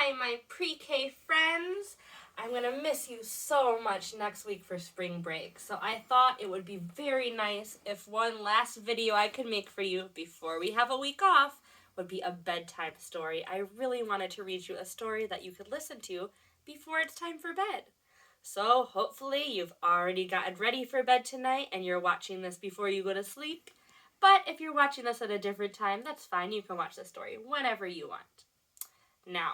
Hi, my pre-K friends. I'm going to miss you so much next week for spring break, so I thought it would be very nice if one last video I could make for you before we have a week off would be a bedtime story. I really wanted to read you a story that you could listen to before it's time for bed. So hopefully you've already gotten ready for bed tonight and you're watching this before you go to sleep. But if you're watching this at a different time, that's fine. You can watch the story whenever you want. Now,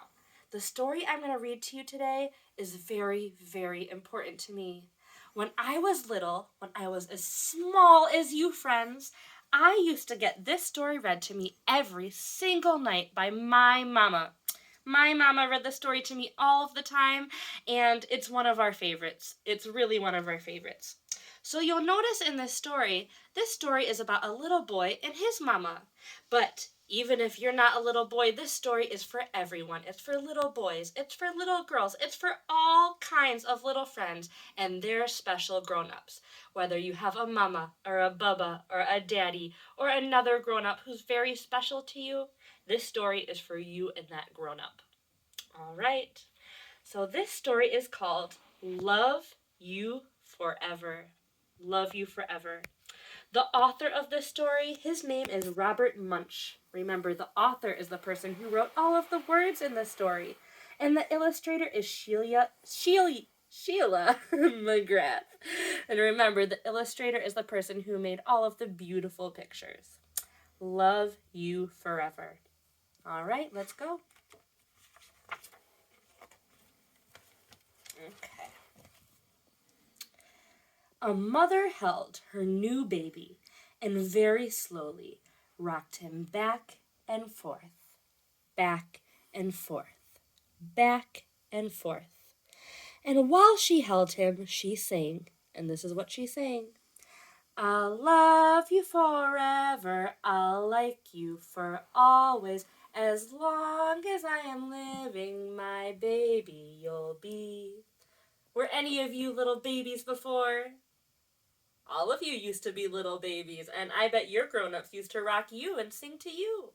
the story I'm going to read to you today is very, very important to me. When I was little, when I was as small as you friends, I used to get this story read to me every single night by my mama. My mama read the story to me all of the time, and it's one of our favorites. It's really one of our favorites. So you'll notice in this story is about a little boy and his mama. But even if you're not a little boy, this story is for everyone. It's for little boys. It's for little girls. It's for all kinds of little friends and their special grown-ups. Whether you have a mama or a bubba or a daddy or another grown-up who's very special to you, this story is for you and that grown-up. All right. So this story is called Love You Forever. Love You Forever. The author of this story, his name is Robert Munsch. Remember, the author is the person who wrote all of the words in the story. And the illustrator is Sheila McGrath. And remember, the illustrator is the person who made all of the beautiful pictures. Love You Forever. All right, let's go. Okay. A mother held her new baby and very slowly rocked him back and forth, back and forth, back and forth. And while she held him, she sang, and this is what she sang. I'll love you forever, I'll like you for always, as long as I am living, my baby you'll be. Were any of you little babies before? All of you used to be little babies, and I bet your grown-ups used to rock you and sing to you.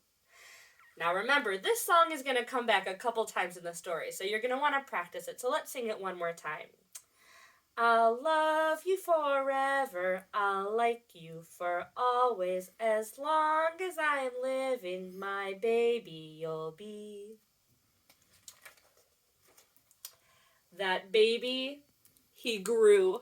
Now remember, this song is going to come back a couple times in the story, so you're going to want to practice it, so let's sing it one more time. I'll love you forever, I'll like you for always, as long as I am living, my baby you'll be. That baby, he grew.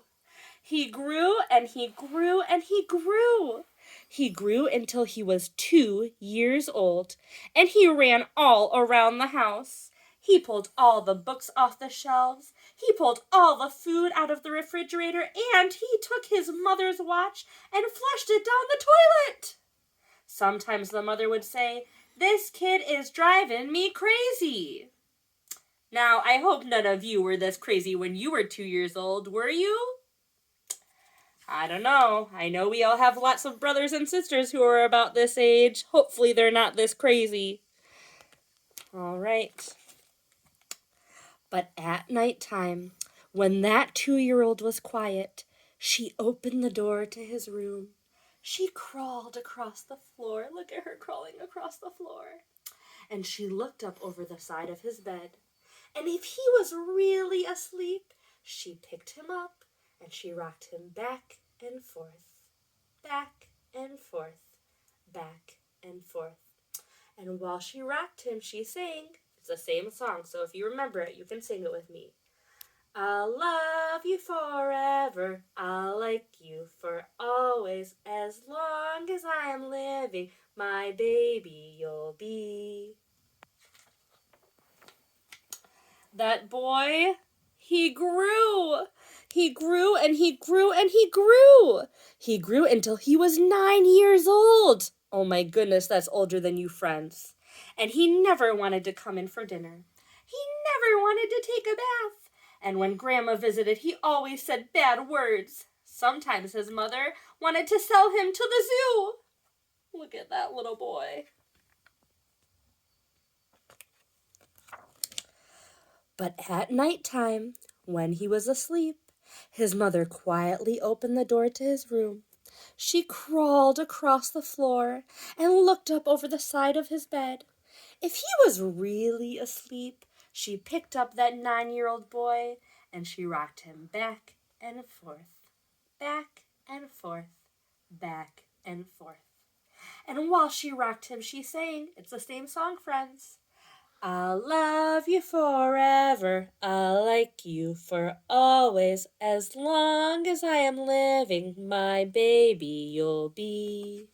He grew and he grew and he grew. He grew until he was 2 years old, and he ran all around the house. He pulled all the books off the shelves. He pulled all the food out of the refrigerator, and he took his mother's watch and flushed it down the toilet. Sometimes the mother would say, "This kid is driving me crazy." Now, I hope none of you were this crazy when you were 2 years old, were you? I don't know. I know we all have lots of brothers and sisters who are about this age. Hopefully they're not this crazy. All right. But at nighttime, when that 2-year-old was quiet, she opened the door to his room. She crawled across the floor. Look at her crawling across the floor. And she looked up over the side of his bed. And if he was really asleep, she picked him up and she rocked him back and forth, back and forth, back and forth. And while she rocked him, she sang. It's the same song, so if you remember it, you can sing it with me. I'll love you forever, I'll like you for always, as long as I am living, my baby you'll be. That boy, he grew. He grew and he grew and he grew. He grew until he was 9 years old. Oh my goodness, that's older than you friends. And he never wanted to come in for dinner. He never wanted to take a bath. And when Grandma visited, he always said bad words. Sometimes his mother wanted to sell him to the zoo. Look at that little boy. But at nighttime, when he was asleep, his mother quietly opened the door to his room. She crawled across the floor and looked up over the side of his bed. If he was really asleep, She picked up that 9-year-old boy, and she rocked him back and forth, back and forth, back and forth. And while she rocked him, she sang, it's the same song, friends. I'll love you forever, I'll like you for always, as long as I am living, my baby you'll be.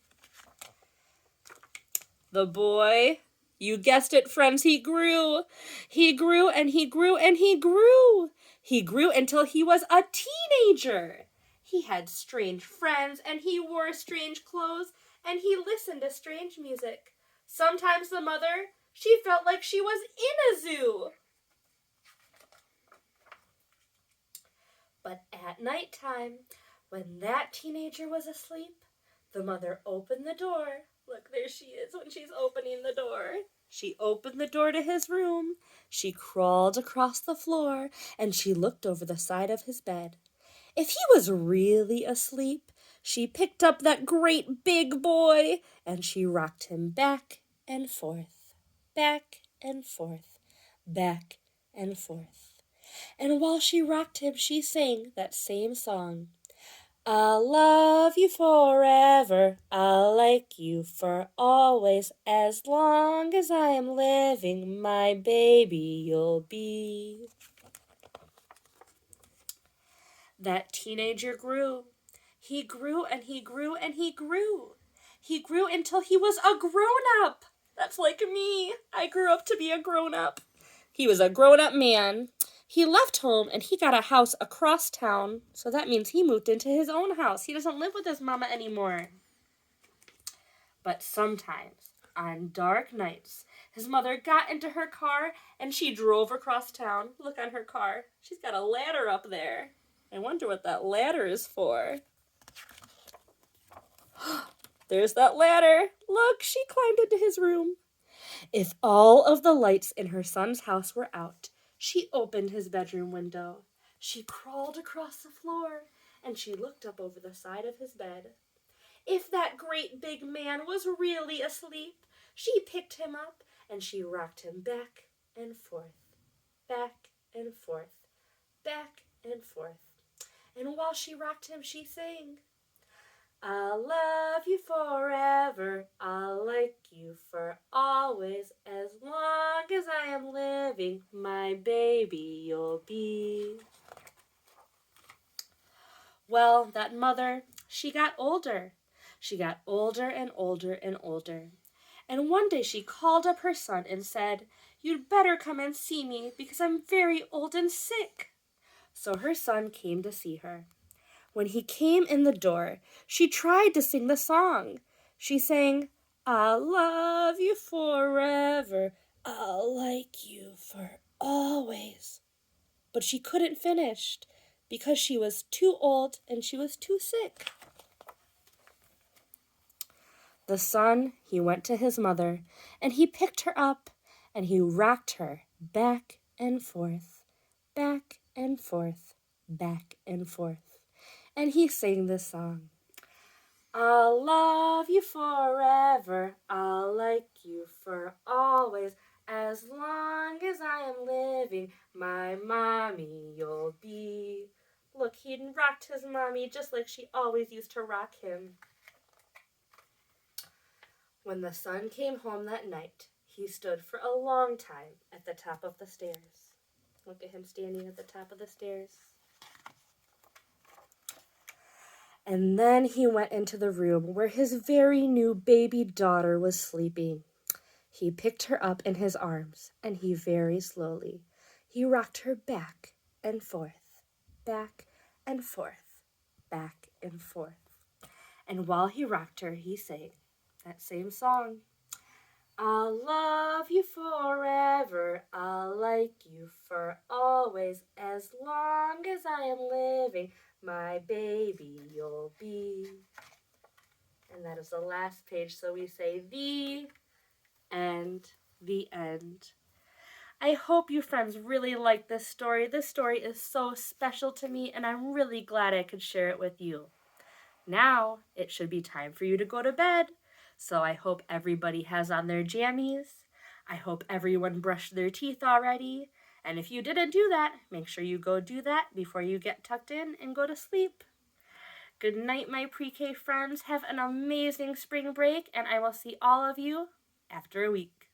The boy, you guessed it, friends, he grew. He grew and he grew and he grew. He grew until he was a teenager. He had strange friends and he wore strange clothes and he listened to strange music. Sometimes the mother, she felt like she was in a zoo. But at nighttime, when that teenager was asleep, the mother opened the door. Look, there she is when she's opening the door. She opened the door to his room. She crawled across the floor and she looked over the side of his bed. If he was really asleep, she picked up that great big boy and she rocked him back and forth, back and forth, back and forth. And while she rocked him, she sang that same song. I'll love you forever, I'll like you for always, as long as I am living, my baby you'll be. That teenager grew. He grew and he grew and he grew. He grew until he was a grown-up. That's like me. I grew up to be a grown-up. He was a grown-up man. He left home and he got a house across town, so that means he moved into his own house. He doesn't live with his mama anymore. But sometimes, on dark nights, his mother got into her car and she drove across town. Look on her car. She's got a ladder up there. I wonder what that ladder is for. There's that ladder. Look, she climbed into his room. If all of the lights in her son's house were out, she opened his bedroom window. She crawled across the floor, and she looked up over the side of his bed. If that great big man was really asleep, she picked him up, and she rocked him back and forth, back and forth, back and forth. And while she rocked him, she sang, I'll love you forever, I'll like you for always, as long as I am living, my baby you'll be. Well, that mother, she got older. She got older and older and older. And one day she called up her son and said, You'd better come and see me because I'm very old and sick. So her son came to see her. When he came in the door, she tried to sing the song. She sang, I'll love you forever, I'll like you for always. But she couldn't finish because she was too old and she was too sick. The son, he went to his mother, and he picked her up, and he rocked her back and forth, back and forth, back and forth. And he sang this song. I'll love you forever, I'll like you for always, as long as I am living, my mommy you'll be. Look, he'd rocked his mommy just like she always used to rock him. When the son came home that night, he stood for a long time at the top of the stairs. Look at him standing at the top of the stairs. And then he went into the room where his very new baby daughter was sleeping. He picked her up in his arms, and he very slowly, he rocked her back and forth, back and forth, back and forth. And while he rocked her, he sang that same song. I'll love you forever, I'll like you for always, as long as I am living, my baby you'll be. And that is the last page, so we say the end, the end. I hope you friends really like this story. This story is so special to me, and I'm really glad I could share it with you. Now, it should be time for you to go to bed. So I hope everybody has on their jammies. I hope everyone brushed their teeth already. And if you didn't do that, make sure you go do that before you get tucked in and go to sleep. Good night, my pre-K friends. Have an amazing spring break, and I will see all of you after a week.